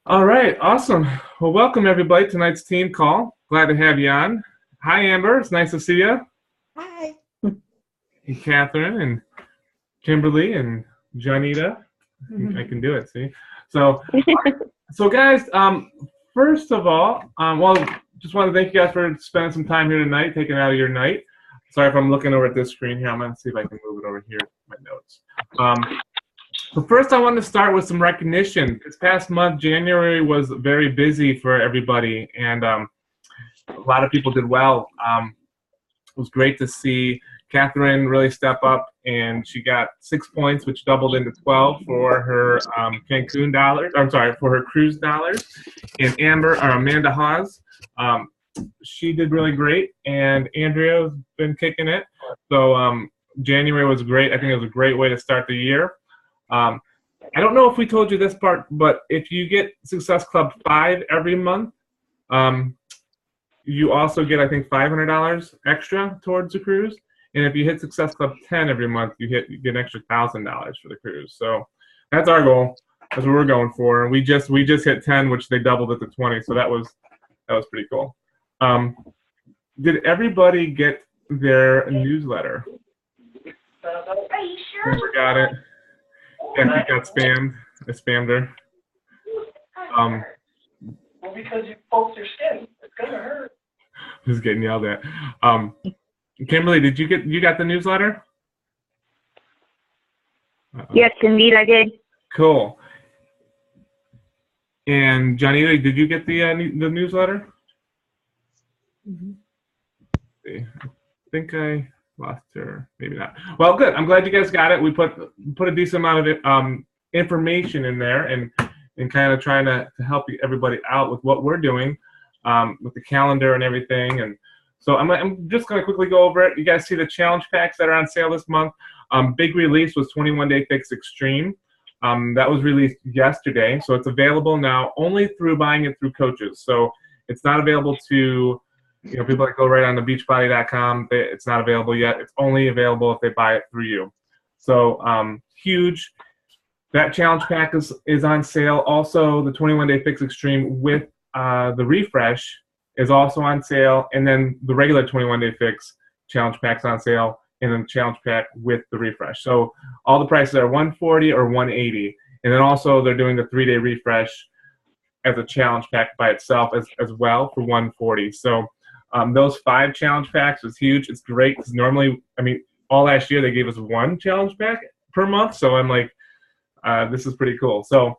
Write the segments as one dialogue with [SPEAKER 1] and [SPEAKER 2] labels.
[SPEAKER 1] All right, awesome. Well, welcome everybody to tonight's team call. Glad to have you on. Hi, Amber. It's nice to see you.
[SPEAKER 2] Hi.
[SPEAKER 1] Hey, Catherine and Kimberly and Janita. I can do it. See. So, guys. First of all, just want to thank you guys for spending some time here tonight, taking out of your night. Sorry if I'm looking over at this screen here. I'm gonna see if I can move it over here. My notes. So first, I want to start with some recognition. This past month, January, was very busy for everybody, and a lot of people did well. It was great to see Catherine really step up, and she got 6 points, which doubled into 12 for her Cancun dollars. I'm sorry, for her cruise dollars. And Amanda Hawes, she did really great, and Andrea's been kicking it. So January was great. I think it was a great way to start the year. I don't know if we told you this part, but if you get Success Club 5 every month, you also get, I think, $500 extra towards the cruise. And if you hit Success Club 10 every month, you get an extra $1,000 for the cruise. So that's our goal. That's what we're going for. We just hit 10, which they doubled it to 20. So that was pretty cool. Did everybody get their newsletter?
[SPEAKER 2] Are you sure?
[SPEAKER 1] Amber got it. Kathy got spammed. I spammed her.
[SPEAKER 3] Well, because you poked your skin, it's gonna hurt.
[SPEAKER 1] Who's getting yelled at? Kimberly, did you got the newsletter?
[SPEAKER 4] Yes, indeed, I did.
[SPEAKER 1] Cool. And Janita, did you get the newsletter?
[SPEAKER 4] Mm-hmm.
[SPEAKER 1] I think I lost her. Maybe not. Well, good. I'm glad you guys got it. We put a decent amount of information in there and kind of trying to help everybody out with what we're doing with the calendar and everything. And so I'm just going to quickly go over it. You guys see the challenge packs that are on sale this month. Big release was 21 Day Fix Extreme. That was released yesterday, so it's available now only through buying it through coaches. So it's not available to people that go right on the beachbody.com. It's not available yet. It's only available if they buy it through you. So huge. That challenge pack is on sale. Also, the 21 Day Fix Extreme with the refresh is also on sale. And then the regular 21 Day Fix challenge pack's on sale. And then the challenge pack with the refresh. So all the prices are $140 or $180. And then also they're doing the 3-day refresh as a challenge pack by itself as well for $140. So those 5 challenge packs was huge. It's great because normally, all last year they gave us 1 challenge pack per month. So I'm like, this is pretty cool. So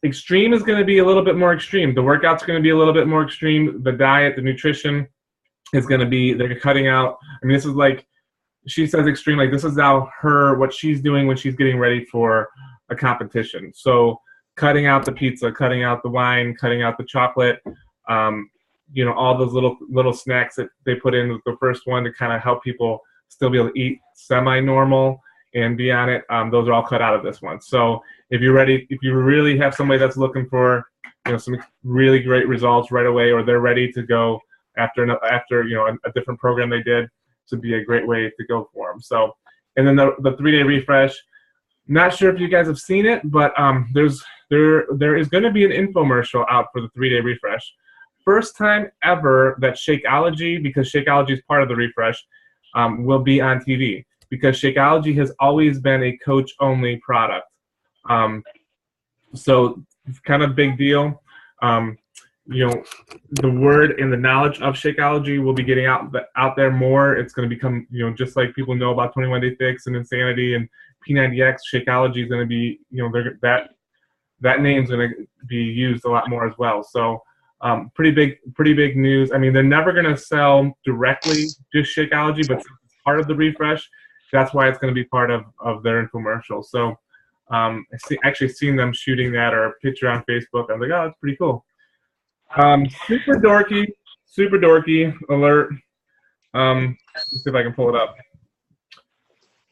[SPEAKER 1] extreme is going to be a little bit more extreme. The workout's going to be a little bit more extreme. The diet, the nutrition is going to be, they're cutting out. This is like, she says extreme, like this is now what she's doing when she's getting ready for a competition. So cutting out the pizza, cutting out the wine, cutting out the chocolate, all those little snacks that they put in with the first one to kind of help people still be able to eat semi-normal and be on it. Those are all cut out of this one. So if you're ready, if you really have somebody that's looking for some really great results right away, or they're ready to go after a different program they did, to be a great way to go for them. So, and then the 3-day refresh. Not sure if you guys have seen it, but there is going to be an infomercial out for the 3-day refresh. First time ever that Shakeology, because Shakeology is part of the refresh, will be on TV, because Shakeology has always been a coach-only product. So it's kind of a big deal. The word and the knowledge of Shakeology will be getting out there more. It's going to become, just like people know about 21 Day Fix and Insanity and P90X, Shakeology is going to be, that name's going to be used a lot more as well. So pretty big news. They're never going to sell directly just Shakeology, but since it's part of the refresh, that's why it's going to be part of their infomercial. So actually seen them shooting that, or a picture on Facebook. I was like, oh, that's pretty cool. Super dorky alert. Let's see if I can pull it up.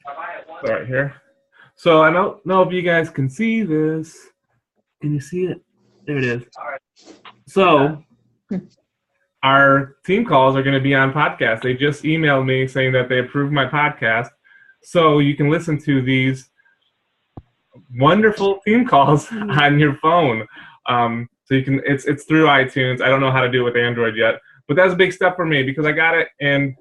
[SPEAKER 1] All right, here. So I don't know if you guys can see this. Can you see it? There it is. So our team calls are going to be on podcast. They just emailed me saying that they approved my podcast. So you can listen to these wonderful team calls on your phone. So you can, it's through iTunes. I don't know how to do it with Android yet, but that's a big step for me because I got it and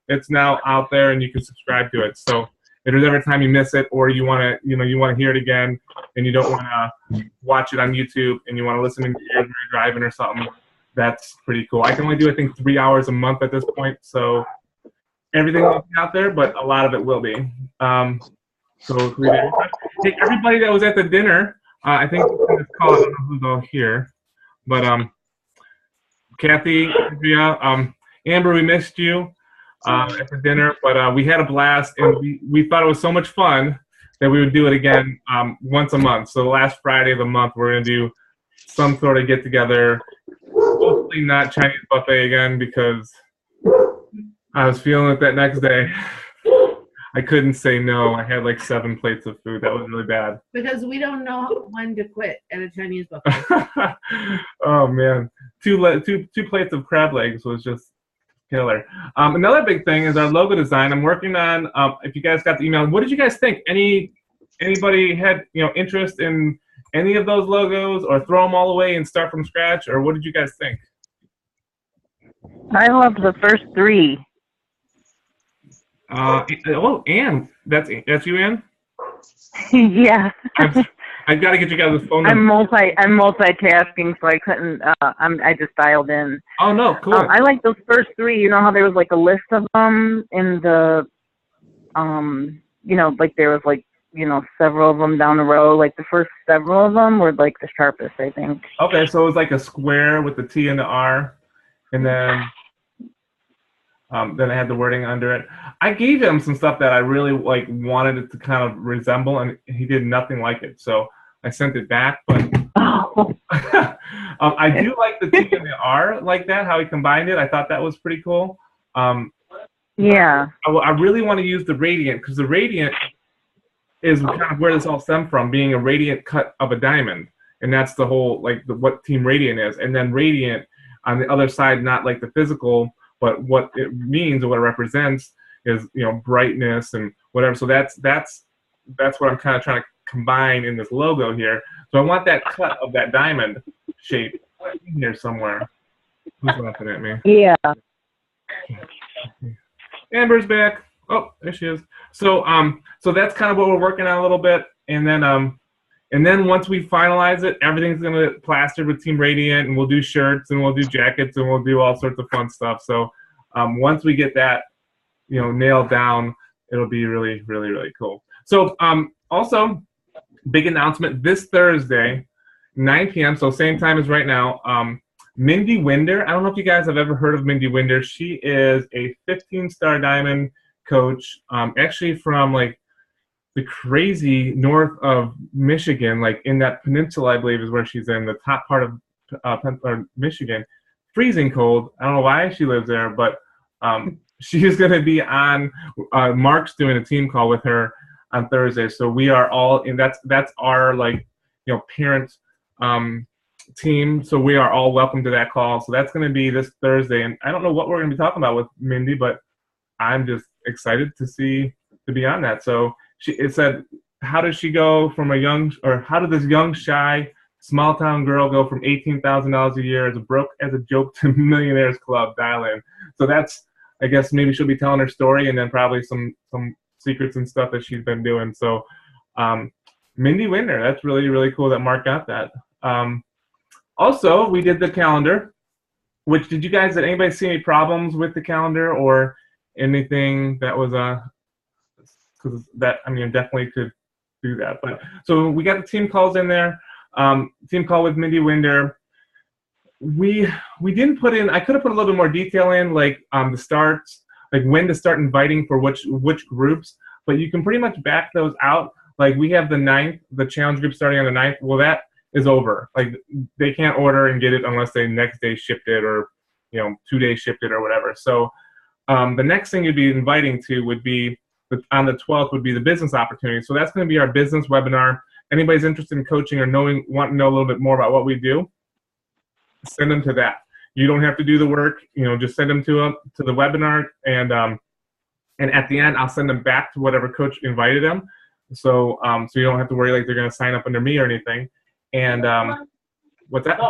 [SPEAKER 1] it's now out there and you can subscribe to it. So if there's ever time you miss it or you want to, you want to hear it again and you don't want to watch it on YouTube and you want to listen to it while you're driving or something, that's pretty cool. I can only do, I think, 3 hours a month at this point. So everything won't be out there, but a lot of it will be. So hey, everybody that was at the dinner, I think this call, I don't know who's all here, but Kathy, Andrea, Amber, we missed you at the dinner, but we had a blast, and we thought it was so much fun that we would do it again once a month. So the last Friday of the month, we're going to do some sort of get-together, hopefully not Chinese buffet again, because I was feeling it that next day. I couldn't say no. I had like 7 plates of food. That was really bad.
[SPEAKER 5] Because we don't know when to quit at a Chinese buffet.
[SPEAKER 1] Oh man, two plates of crab legs was just killer. Another big thing is our logo design. I'm working on. If you guys got the email, what did you guys think? Anybody had interest in any of those logos, or throw them all away and start from scratch, or what did you guys think?
[SPEAKER 4] I love the first 3.
[SPEAKER 1] Ann, that's you, Ann?
[SPEAKER 4] Yeah.
[SPEAKER 1] I've got to get you guys' phone number.
[SPEAKER 4] I'm multitasking, so I couldn't. I just dialed in.
[SPEAKER 1] Oh no, cool.
[SPEAKER 4] I like those first 3. You know how there was like a list of them in the, like there was like several of them down the row. Like the first several of them were like the sharpest, I think.
[SPEAKER 1] Okay, so it was like a square with the T and the R, and then I had the wording under it. I gave him some stuff that I really wanted it to kind of resemble, and he did nothing like it. So I sent it back, but I do like the T and the R like that, how he combined it. I thought that was pretty cool.
[SPEAKER 4] Yeah.
[SPEAKER 1] I really want to use the radiant, because the radiant is kind of where this all stemmed from, being a radiant cut of a diamond. And that's the whole, what Team Radiant is. And then radiant on the other side, not like the physical, but what it means or what it represents is, brightness and whatever. So that's what I'm kind of trying to combine in this logo here. So I want that cut of that diamond shape in here somewhere. Who's laughing at me?
[SPEAKER 4] Yeah.
[SPEAKER 1] Amber's back. Oh, there she is. So so that's kind of what we're working on a little bit, and then once we finalize it, everything's gonna be plastered with Team Radiant, and we'll do shirts and we'll do jackets and we'll do all sorts of fun stuff. So once we get that nailed down, it'll be really, really, really cool. So also, big announcement this Thursday, 9 p.m. So same time as right now. Mindy Winder. I don't know if you guys have ever heard of Mindy Winder. She is a 15-star diamond coach, actually from the crazy north of Michigan, in that peninsula, I believe is where she's in, the top part of Michigan. Freezing cold. I don't know why she lives there, but she's going to be on. Mark's doing a team call with her on Thursday, so we are all in. That's our parent team, so we are all welcome to that call. So that's going to be this Thursday, and I don't know what we're going to be talking about with Mindy, but I'm just excited to be on that. So it said, how does she go from how did this young, shy, small town girl go from $18,000 a year as broke as a joke to Millionaires Club? Dial in. So that's, I guess maybe she'll be telling her story, and then probably some secrets and stuff that she's been doing. So Mindy Winder, that's really, really cool that Mark got that. Also, we did the calendar, which did anybody see any problems with the calendar or anything that was because definitely could do that. But so we got the team calls in there. Team call with Mindy Winder. We didn't put in. I could have put a little bit more detail in, the starts, when to start inviting for which groups. But you can pretty much back those out. We have the 9th, the challenge group starting on the 9th. Well, that is over. They can't order and get it unless they next day shipped it, or 2 days shipped it, or whatever. So the next thing you'd be inviting to would be on the 12th would be the business opportunity. So that's going to be our business webinar. Anybody's interested in coaching or want to know a little bit more about what we do, send them to that. You don't have to do the work. Just send them to the webinar, and at the end I'll send them back to whatever coach invited them. So so you don't have to worry like they're going to sign up under me or anything. And what's that?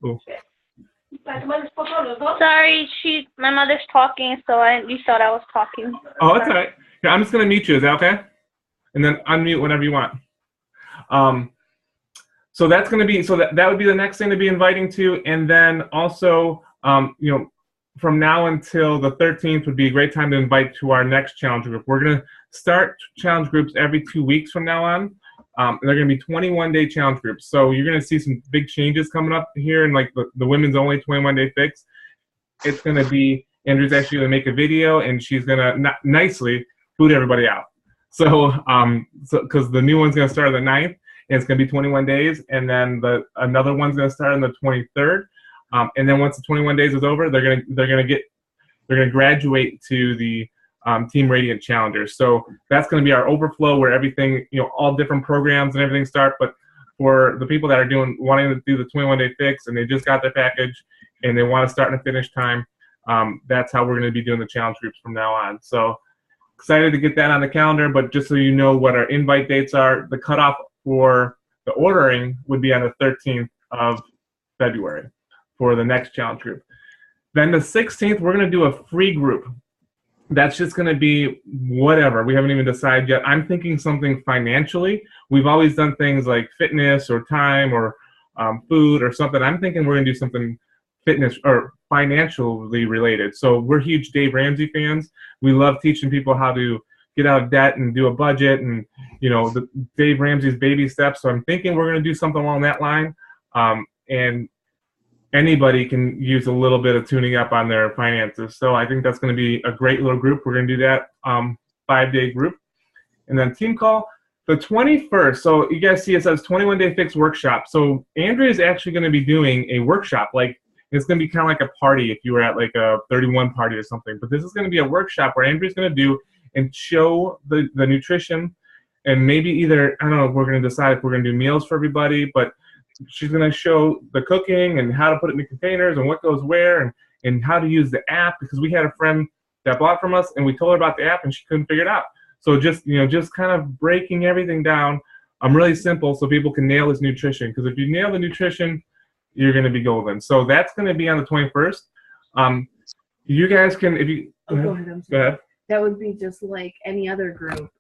[SPEAKER 1] Ooh.
[SPEAKER 6] Sorry, my mother's talking, so you thought I was talking.
[SPEAKER 1] Oh, that's all right. Here, I'm just going to mute you. Is that okay? And then unmute whenever you want. So that's going to be, so that would be the next thing to be inviting to. And then also, you know, from now until the 13th would be a great time to invite to our next challenge group. We're going to start challenge groups every 2 weeks from now on. They're going to be 21-day challenge groups. So you're going to see some big changes coming up here in like the women's only 21-day fix. It's going to be, Andrew's actually going to make a video, and she's going to nicely boot everybody out. So, because the new one's going to start on the 9th, and it's going to be 21 days, and then another one's going to start on the 23rd. And then once the 21 days is over, they're going to graduate to the Team Radiant Challengers. So that's going to be our overflow where everything, you know, all different programs and everything start. But for the people that are wanting to do the 21-day fix and they just got their package and they want to start and finish time, that's how we're going to be doing the challenge groups from now on. So excited to get that on the calendar. But just so you know what our invite dates are, the cutoff for the ordering would be on the 13th of February for the next challenge group. Then the 16th, we're going to do a free group. That's just going to be whatever. We haven't even decided yet. I'm thinking something financially. We've always done things like fitness or time or food or something. I'm thinking we're going to do something fitness or financially related. So we're huge Dave Ramsey fans. We love teaching people how to get out of debt and do a budget and, you know, the Dave Ramsey's baby steps. So I'm thinking we're going to do something along that line. And anybody can use a little bit of tuning up on their finances. So I think that's going to be a great little group. We're going to do that 5-day group. And then team call, the 21st. So you guys see it says 21-day fix workshop. So Andrea is actually going to be doing a workshop. Like it's going to be kind of like a party if you were at like a 31 party or something. But this is going to be a workshop where Andrea's going to do and show the nutrition and maybe either, I don't know if we're going to decide if we're going to do meals for everybody, but she's going to show the cooking and how to put it in the containers and what goes where and how to use the app, because we had a friend that bought from us and we told her about the app and she couldn't figure it out. So just, you know, just kind of breaking everything down really simple so people can nail this nutrition, because if you nail the nutrition, you're going to be golden. So that's going to be on the 21st. You guys can, if you,
[SPEAKER 5] Go ahead. I'm
[SPEAKER 1] go
[SPEAKER 5] sorry.
[SPEAKER 1] ahead.
[SPEAKER 5] That would be just like any other group.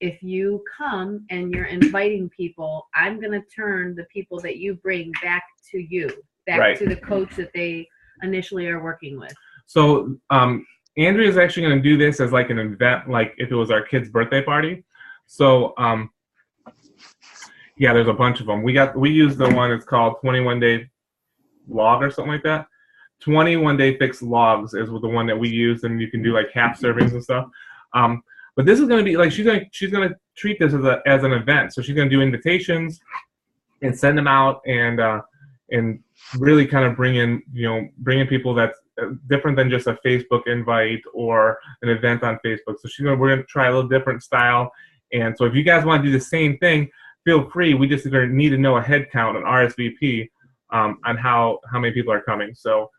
[SPEAKER 5] If you come and you're inviting people, I'm going to turn the people that you bring back to you, back
[SPEAKER 1] Right.
[SPEAKER 5] to the coach that they initially are working with.
[SPEAKER 1] So Andrea is actually going to do this as like an event, like if it was our kid's birthday party. So yeah, there's a bunch of them. We use the one, it's called 21-day log or something like that. 21-day fix logs is the one that we use, and you can do like half servings and stuff. But this is going to be like she's going to treat this as an event. So she's going to do invitations and send them out and really kind of bring in people that's different than just a Facebook invite or an event on Facebook. So we're going to try a little different style. And so if you guys want to do the same thing, feel free. We just need to know a head count, an RSVP, on how many people are coming. So,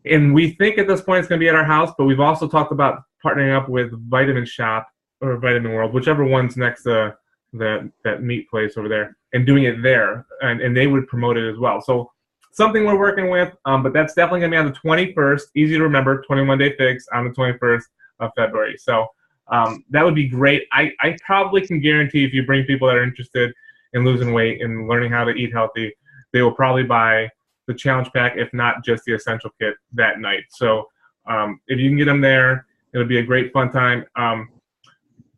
[SPEAKER 1] and we think at this point it's going to be at our house, but we've also talked about partnering up with Vitamin Shop or Vitamin World, whichever one's next to that meat place over there, and doing it there, and they would promote it as well. So something we're working with, but that's definitely going to be on the 21st. Easy to remember, 21-day fix on the 21st of February. So that would be great. I probably can guarantee if you bring people that are interested in losing weight and learning how to eat healthy, they will probably buy the challenge pack, if not just the essential kit that night. So if you can get them there, it'll be a great fun time.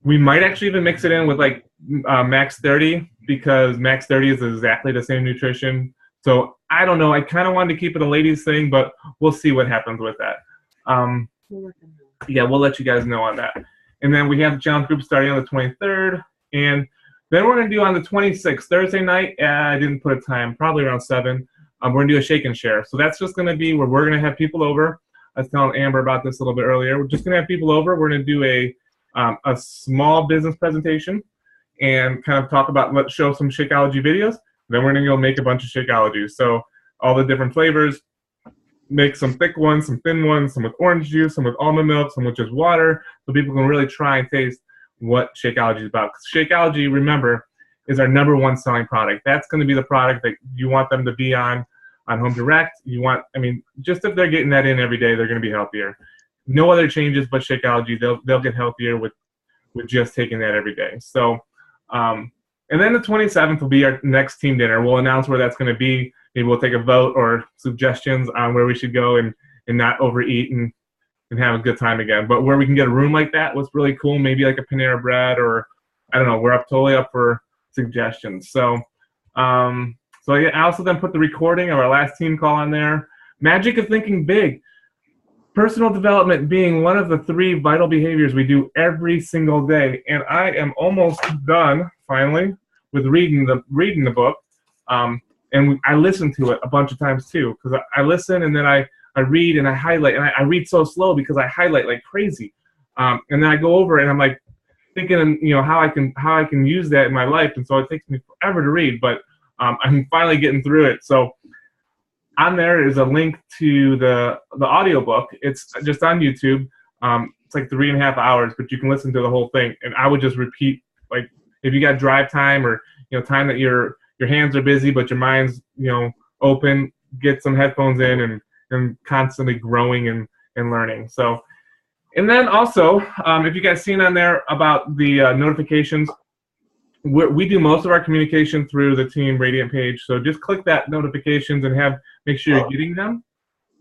[SPEAKER 1] We might actually even mix it in with like Max 30, because Max 30 is exactly the same nutrition. So I don't know. I kind of wanted to keep it a ladies thing, but we'll see what happens with that. Yeah, we'll let you guys know on that. And then we have the challenge group starting on the 23rd. And then we're going to do on the 26th, Thursday night. I didn't put a time, probably around 7. We're going to do a shake and share. So that's just going to be where we're going to have people over. I was telling Amber about this a little bit earlier. We're just going to have people over. We're going to do a small business presentation and kind of talk about, show some Shakeology videos. Then we're going to go make a bunch of Shakeologies. So all the different flavors, make some thick ones, some thin ones, some with orange juice, some with almond milk, some with just water, so people can really try and taste what Shakeology is about. 'Cause Shakeology, remember, is our #1 selling product. That's going to be the product that you want them to be on Home Direct. Just if they're getting that in every day, they're going to be healthier. No other changes but Shakeology. They'll get healthier with just taking that every day. So, and then the 27th will be our next team dinner. We'll announce where that's going to be. Maybe we'll take a vote or suggestions on where we should go and not overeat and have a good time again. But where we can get a room like that was really cool. Maybe like a Panera Bread, or I don't know. We're totally up for suggestions. So, yeah, I also then put the recording of our last team call on there. Magic of thinking big. Personal development being one of the 3 vital behaviors we do every single day. And I am almost done, finally, with reading the book. And I listen to it a bunch of times too, because I listen and then I read and I highlight, and I read so slow because I highlight like crazy. And then I go over it and I'm like thinking, how I can use that in my life. And so it takes me forever to read, but I'm finally getting through it. So on there is a link to the audiobook. It's just on YouTube. It's like 3.5 hours, but you can listen to the whole thing. And I would just repeat, like, if you got drive time or time that your hands are busy but your mind's open, get some headphones in and constantly growing and learning. So, and then also, if you guys seen on there about the notifications, we do most of our communication through the Team Radiant page. So just click that notifications and make sure you're getting them.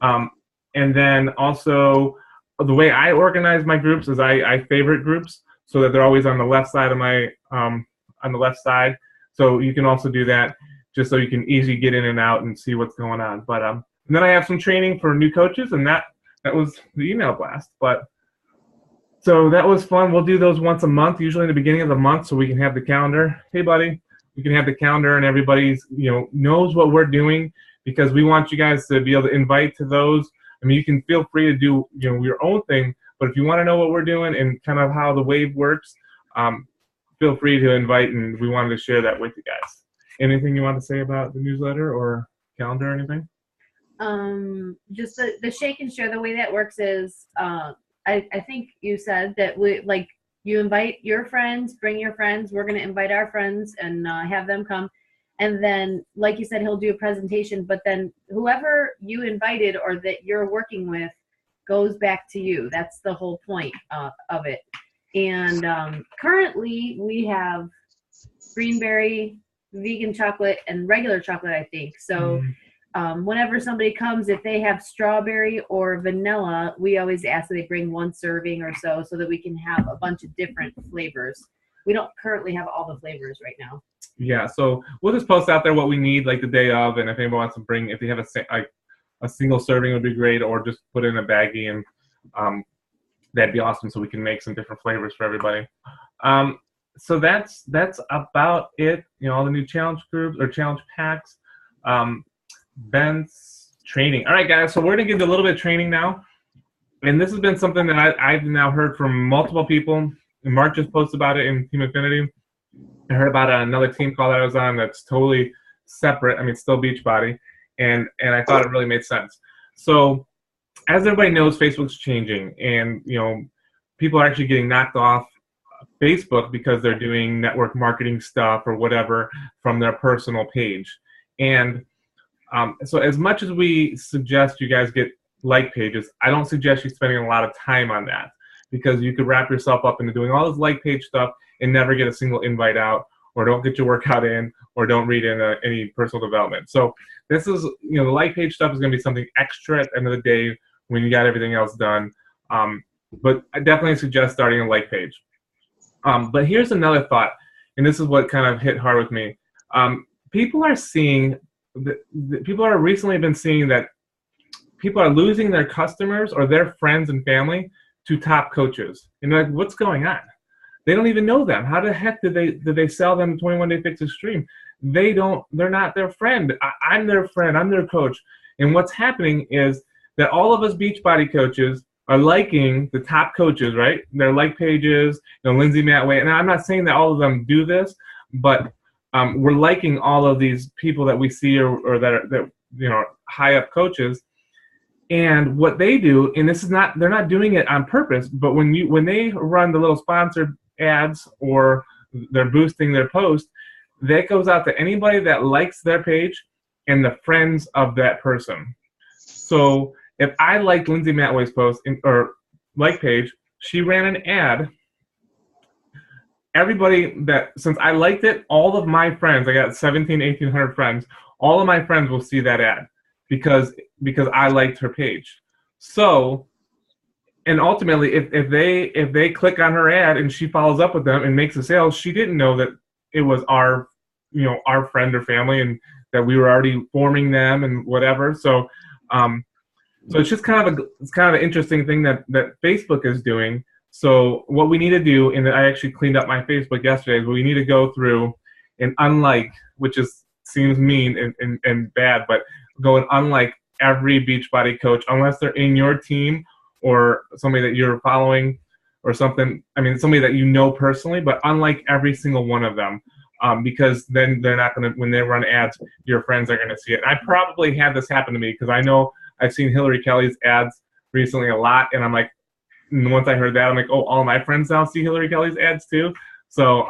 [SPEAKER 1] And then also, the way I organize my groups is I favorite groups so that they're always on the left side of my on the left side. So you can also do that just so you can easily get in and out and see what's going on. But and then I have some training for new coaches, and that was the email blast. But so that was fun. We'll do those once a month, usually in the beginning of the month, so we can have the calendar. Hey, buddy, we can have the calendar and everybody's knows what we're doing, because we want you guys to be able to invite to those. I mean, you can feel free to do your own thing, but if you want to know what we're doing and kind of how the wave works, feel free to invite, and we wanted to share that with you guys. Anything you want to say about the newsletter or calendar or anything?
[SPEAKER 5] Just the shake and share, the way that works is, I think you said that you invite your friends, bring your friends, we're going to invite our friends and have them come. And then, like you said, he'll do a presentation, but then whoever you invited or that you're working with goes back to you. That's the whole point of it. And currently we have greenberry, vegan chocolate, and regular chocolate, I think. So whenever somebody comes, if they have strawberry or vanilla, we always ask that they bring 1 serving or so that we can have a bunch of different flavors. We don't currently have all the flavors right now.
[SPEAKER 1] Yeah, so we'll just post out there what we need, like the day of, and if anyone wants to bring, if they have a single serving would be great, or just put in a baggie, and that'd be awesome, so we can make some different flavors for everybody. So that's about it. All the new challenge groups or challenge packs. Ben's training. All right, guys, so we're going to get into a little bit of training now. And this has been something that I've now heard from multiple people. And Mark just posted about it in Team Infinity. I heard about another team call that I was on that's totally separate. I mean, still Beachbody. And I thought it really made sense. So as everybody knows, Facebook's changing. And, people are actually getting knocked off Facebook because they're doing network marketing stuff or whatever from their personal page. And so as much as we suggest you guys get like pages, I don't suggest you spending a lot of time on that, because you could wrap yourself up into doing all this like page stuff and never get a single invite out, or don't get your workout in, or don't read in any personal development. So this is, the like page stuff is going to be something extra at the end of the day when you got everything else done. But I definitely suggest starting a like page. But here's another thought, and this is what kind of hit hard with me. People are seeing, people are recently been seeing that people are losing their customers or their friends and family to top coaches. And they're like, what's going on? They don't even know them. How the heck did they sell them 21 Day Fix Extreme? They're not their friend. I'm their friend. I'm their coach. And what's happening is that all of us Beachbody coaches are liking the top coaches, right? They're like pages, Lindsay Matway. And I'm not saying that all of them do this, but we're liking all of these people that we see or that high up coaches. And what they do, and this is not, they're not doing it on purpose, but when they run the little sponsored ads or they're boosting their post, that goes out to anybody that likes their page and the friends of that person. So if I liked Lindsay Matway's post or like page, she ran an ad. Everybody that, since I liked it, all of my friends, I got 1,800 friends, all of my friends will see that ad because I liked her page. So, and ultimately, if they click on her ad and she follows up with them and makes a sale, she didn't know that it was our friend or family and that we were already forming them and whatever. So, so it's just kind of an interesting thing that Facebook is doing. So what we need to do, and I actually cleaned up my Facebook yesterday, is we need to go through and unlike, which seems mean and bad, but go and unlike every Beachbody coach, unless they're in your team or somebody that you're following or something. I mean, somebody that you know personally, but unlike every single one of them, because then they're not going to, when they run ads, your friends are going to see it. I probably had this happen to me because I know I've seen Hillary Kelly's ads recently a lot, and I'm like, and once I heard that, I'm like, oh, all my friends now see Hillary Kelly's ads too. So,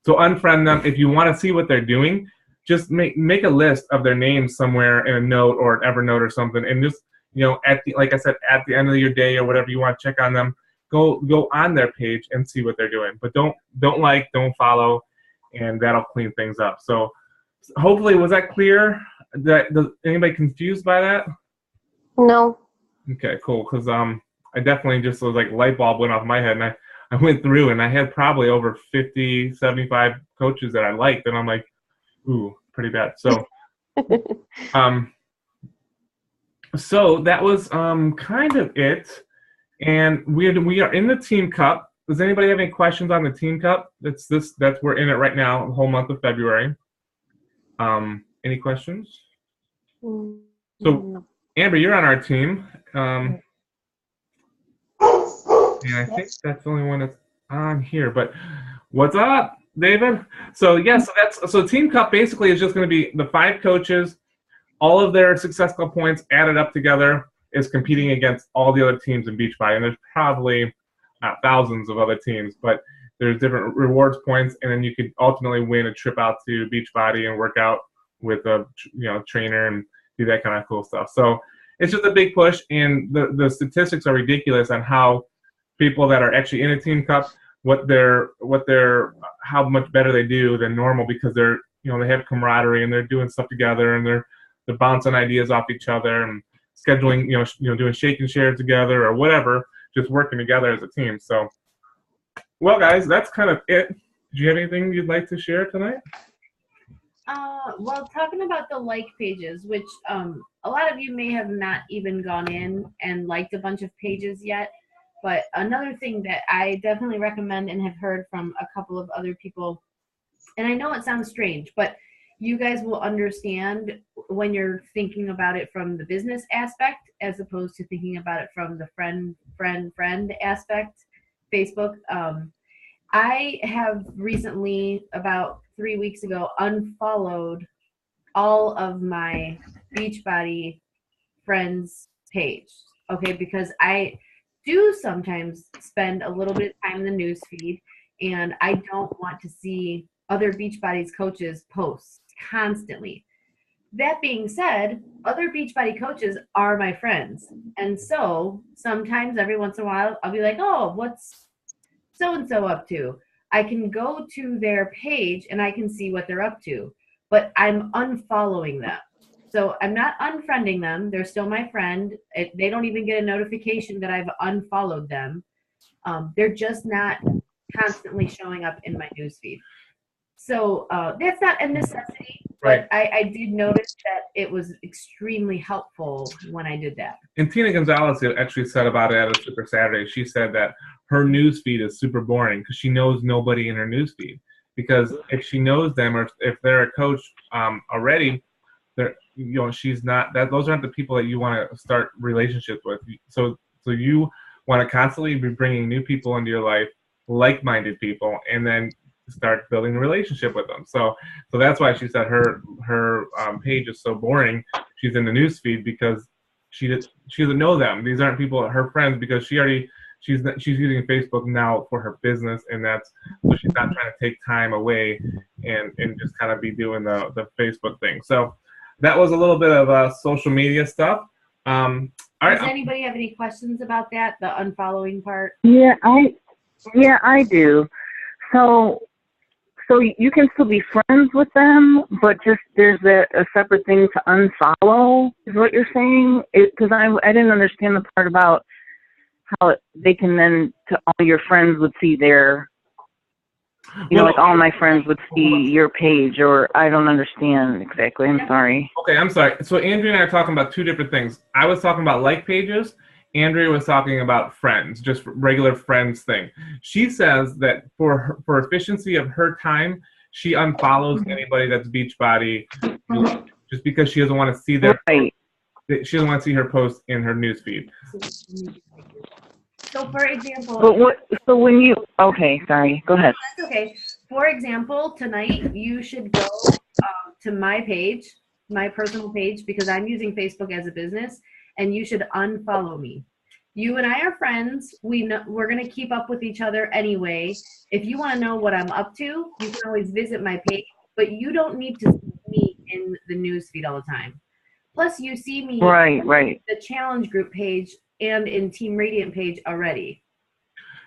[SPEAKER 1] so unfriend them. If you want to see what they're doing, just make a list of their names somewhere in a note or an Evernote or something, and just, you know, like I said, at the end of your day or whatever you want to check on them, go on their page and see what they're doing. But don't follow, and that'll clean things up. So, hopefully, was that clear? Anybody confused by that?
[SPEAKER 7] No.
[SPEAKER 1] Okay, cool. Because I definitely just was like, light bulb went off my head, and I went through and I had probably over 50, 75 coaches that I liked, and I'm like, ooh, pretty bad. So, so that was kind of it, and we are in the Team Cup. Does anybody have any questions on the Team Cup? That's we're in it right now, the whole month of February. Any questions? So, Amber, you're on our team. And I think that's the only one that's on here. But what's up, David? So so Team Cup basically is just going to be the 5 coaches, all of their successful points added up together is competing against all the other teams in Beachbody. And there's probably thousands of other teams, but there's different rewards points, and then you could ultimately win a trip out to Beachbody and work out with a trainer and do that kind of cool stuff. So it's just a big push, and the statistics are ridiculous on how people that are actually in a Team Cup, how much better they do than normal, because they're, they have camaraderie and they're doing stuff together, and they're bouncing ideas off each other and scheduling, doing shake and share together or whatever, just working together as a team. So, well, guys, that's kind of it. Do you have anything you'd like to share tonight?
[SPEAKER 5] Well, talking about the like pages, which a lot of you may have not even gone in and liked a bunch of pages yet. But another thing that I definitely recommend and have heard from a couple of other people, and I know it sounds strange, but you guys will understand when you're thinking about it from the business aspect as opposed to thinking about it from the friend aspect, Facebook. I have recently, about 3 weeks ago, unfollowed all of my Beachbody friends page, okay, because I do sometimes spend a little bit of time in the news feed, and I don't want to see other Beachbody's coaches posts constantly. That being said, other Beachbody coaches are my friends, and so sometimes every once in a while I'll be like, oh, what's so-and-so up to? I can go to their page and I can see what they're up to, but I'm unfollowing them. So I'm not unfriending them. They're still my friend. They don't even get a notification that I've unfollowed them. They're just not constantly showing up in my newsfeed. So that's not a necessity,
[SPEAKER 1] Right.
[SPEAKER 5] but I did notice that it was extremely helpful when I did that.
[SPEAKER 1] And Tina Gonzalez actually said about it at a Super Saturday. She said that her newsfeed is super boring because she knows nobody in her newsfeed. Because if she knows them, or if they're a coach already, she's not. Those aren't the people that you want to start relationships with. So you want to constantly be bringing new people into your life, like-minded people, and then start building a relationship with them. So that's why she said her page is so boring. She's in the newsfeed because she doesn't know them. These aren't people, her friends, because she already she's using Facebook now for her business, and that's so she's not trying to take time away and just kind of be doing the Facebook thing. So that was a little bit of social media stuff. All right.
[SPEAKER 5] Does anybody have any questions about that, the unfollowing part?
[SPEAKER 4] Yeah, I do. So you can still be friends with them, but just there's a separate thing to unfollow, is what you're saying? Because I didn't understand the part about how they can then, to all your friends would see their, like all my friends would see your page, or I don't understand exactly. I'm sorry.
[SPEAKER 1] Okay, I'm sorry. So Andrea and I are talking about two different things. I was talking about like pages. Andrea was talking about friends, just regular friends thing. She says that for efficiency of her time, she unfollows anybody that's Beachbody just because she doesn't want to see their
[SPEAKER 4] Right.
[SPEAKER 1] she doesn't want to see her post in her newsfeed.
[SPEAKER 5] So for example,
[SPEAKER 4] Okay, sorry, go ahead.
[SPEAKER 5] that's okay. For example, tonight you should go to my page, my personal page, because I'm using Facebook as a business, and you should unfollow me. You and I are friends. We're going to keep up with each other anyway. If you want to know what I'm up to, you can always visit my page, but you don't need to see me in the news feed all the time. Plus, you see me
[SPEAKER 4] Right.
[SPEAKER 5] the challenge group page and in Team Radiant page already.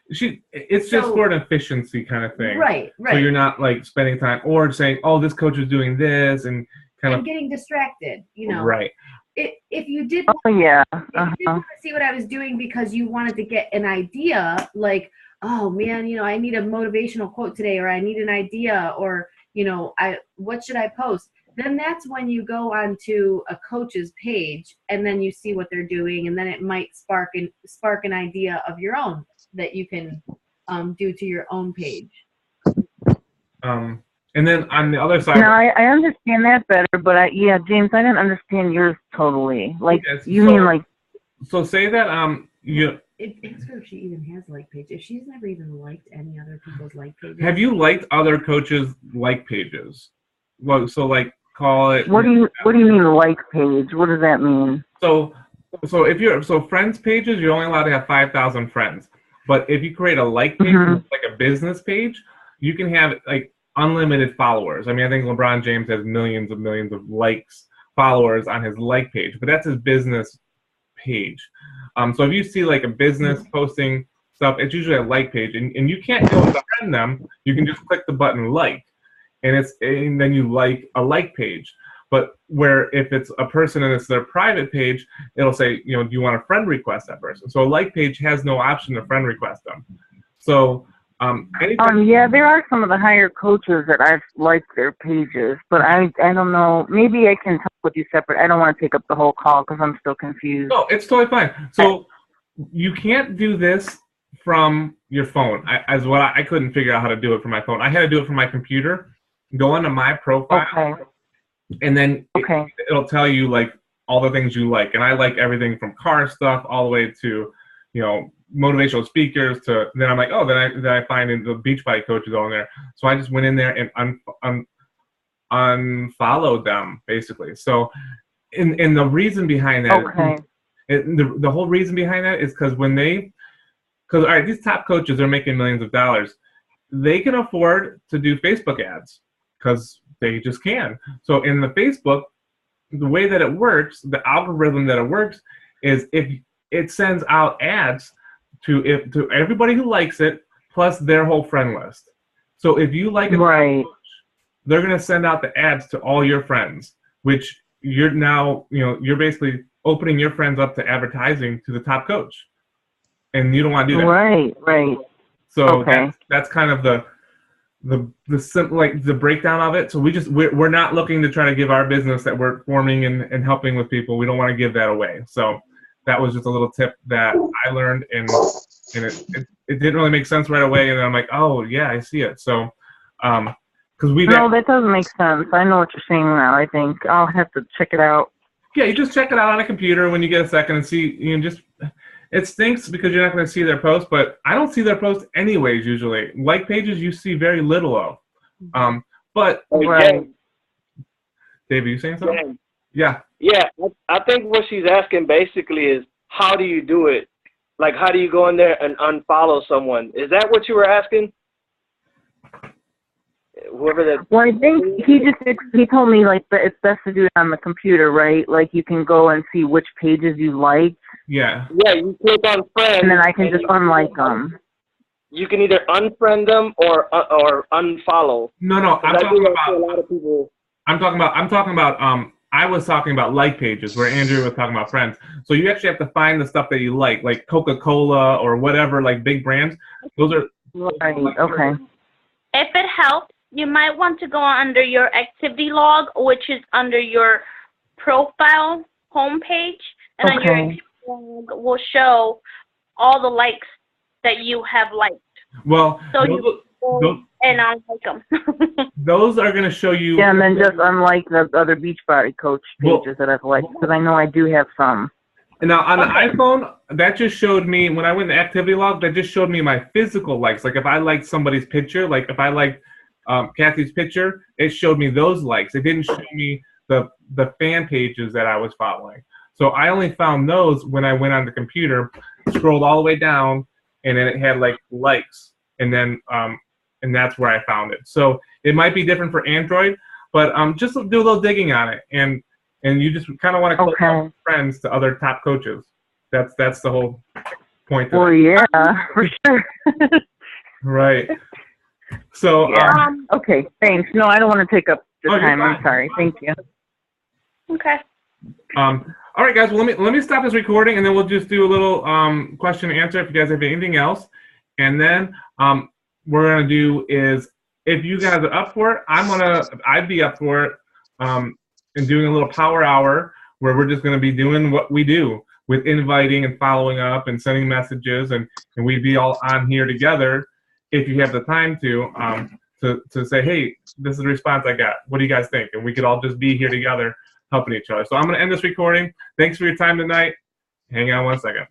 [SPEAKER 1] It's just for an efficiency kind of thing.
[SPEAKER 5] Right.
[SPEAKER 1] So you're not like spending time or saying, oh, this coach is doing this and kind
[SPEAKER 5] I'm getting distracted,
[SPEAKER 1] Right.
[SPEAKER 5] If you did
[SPEAKER 4] Oh, yeah.
[SPEAKER 5] if you did want to see what I was doing because you wanted to get an idea, like, oh man, I need a motivational quote today, or I need an idea, or what should I post? Then that's when you go onto a coach's page and then you see what they're doing, and then it might spark an idea of your own that you can do to your own page.
[SPEAKER 1] And then on the other side.
[SPEAKER 4] No, I understand that better, but James, I didn't understand yours totally. Like,
[SPEAKER 1] Yes,
[SPEAKER 4] you mean like.
[SPEAKER 1] So say that
[SPEAKER 5] It's her if she even has like page. If she's never even liked any other people's like pages.
[SPEAKER 1] have you liked other coaches' like pages? Well, so like call it.
[SPEAKER 4] What do you mean like page? What does that mean?
[SPEAKER 1] So friends pages, you're only allowed to have 5,000 friends. But if you create a like page, like a business page, you can have like unlimited followers. I mean, I think LeBron James has millions of likes, followers on his like page, but that's his business page. So if you see like a business posting stuff, it's usually a like page, and you can't go and friend them. You can just click the button like, and then you like a like page. But where if it's a person and it's their private page, it'll say, do you want a friend request that person? So a like page has no option to friend request them. So
[SPEAKER 4] yeah, there are some of the higher coaches that I've liked their pages, but I don't know. Maybe I can talk with you separate. I don't want to take up the whole call because I'm still confused.
[SPEAKER 1] No, it's totally fine. So you can't do this from your phone. I couldn't figure out how to do it from my phone. I had to do it from my computer. Go into my profile,
[SPEAKER 4] Okay.
[SPEAKER 1] and then
[SPEAKER 4] Okay.
[SPEAKER 1] it'll tell you like all the things you like, and I like everything from car stuff all the way to, motivational speakers to. Then I'm like, oh, then I find the Beachbody coaches on there. So I just went in there and unfollowed them basically. So, and the reason behind that.
[SPEAKER 4] Okay.
[SPEAKER 1] The whole reason behind that is because all right, these top coaches are making millions of dollars. They can afford to do Facebook ads because they just can. So in the Facebook, the way that it works, the algorithm that it works is if it sends out ads to everybody who likes it plus their whole friend list. So if you like a
[SPEAKER 4] Right.
[SPEAKER 1] coach, they're going to send out the ads to all your friends, which you're now, you're basically opening your friends up to advertising to the top coach. And you don't want to do that.
[SPEAKER 4] Right.
[SPEAKER 1] So
[SPEAKER 4] Okay.
[SPEAKER 1] that's kind of the breakdown of it. So we're not looking to try to give our business that we're forming and helping with people. We don't want to give that away. So that was just a little tip that I learned, and it didn't really make sense right away. And then I'm like, oh yeah, I see it. So because
[SPEAKER 4] No, that doesn't make sense. I know what you're saying now. I think I'll have to check it out.
[SPEAKER 1] Yeah, you just check it out on a computer when you get a second and see. It stinks because you're not going to see their post, but I don't see their post anyways. Usually, like pages you see very little of. But
[SPEAKER 4] Right.
[SPEAKER 1] David, you saying something? Yeah.
[SPEAKER 7] Yeah, I think what she's asking basically is how do you do it Like, how do you go in there and unfollow someone? Is that what you were asking? Whoever that.
[SPEAKER 4] Well, I think he told me like that it's best to do it on the computer, right? Like you can go and see which pages you like,
[SPEAKER 1] Yeah.
[SPEAKER 7] Yeah, you click on friends.
[SPEAKER 4] and then I can
[SPEAKER 7] and
[SPEAKER 4] just
[SPEAKER 7] you
[SPEAKER 4] unlike them.
[SPEAKER 7] You can either unfriend them or unfollow.
[SPEAKER 1] No. I'm
[SPEAKER 7] I do
[SPEAKER 1] talking
[SPEAKER 7] that to a
[SPEAKER 1] about.
[SPEAKER 7] lot of people.
[SPEAKER 1] I'm talking about. I was talking about like pages, where Andrew was talking about friends. So you actually have to find the stuff that you like Coca-Cola or whatever, like big brands. Those are.
[SPEAKER 4] Right. Okay.
[SPEAKER 6] If it helps, you might want to go under your activity log, which is under your profile homepage, and then your
[SPEAKER 4] Okay.
[SPEAKER 6] activity log will show all the likes that you have liked.
[SPEAKER 1] Well,
[SPEAKER 6] So
[SPEAKER 1] those,
[SPEAKER 6] you go
[SPEAKER 1] those,
[SPEAKER 6] and unlike them.
[SPEAKER 1] those are going to show you.
[SPEAKER 4] Yeah, and then just unlike the other Beachbody Coach pages that I've liked, because I know I do have some.
[SPEAKER 1] And now on the iPhone, that just showed me, when I went to activity log, that just showed me my physical likes. Like if I liked somebody's picture, like if I liked Kathy's picture, it showed me those likes. It didn't show me the fan pages that I was following. So I only found those when I went on the computer, scrolled all the way down, and then it had like likes. And then and that's where I found it. So it might be different for Android, but just do a little digging on it. And you just kind of want to click on friends to other top coaches. That's the whole point.
[SPEAKER 4] Well, yeah, for sure.
[SPEAKER 1] Right. So
[SPEAKER 4] Yeah. Okay, thanks. No, I don't want to take up the
[SPEAKER 1] Oh, you're
[SPEAKER 4] time. I'm
[SPEAKER 1] fine.
[SPEAKER 4] sorry. Thank you.
[SPEAKER 6] Okay.
[SPEAKER 1] all right, guys. Well, let me stop this recording, and then we'll just do a little question and answer if you guys have anything else. And then what we're gonna do is, if you guys are up for it, I'd be up for it. And doing a little power hour where we're just going to be doing what we do with inviting and following up and sending messages, and we'd be all on here together if you have the time to say, hey, this is the response I got. What do you guys think? And we could all just be here together helping each other. So I'm going to end this recording. Thanks for your time tonight. Hang on one second.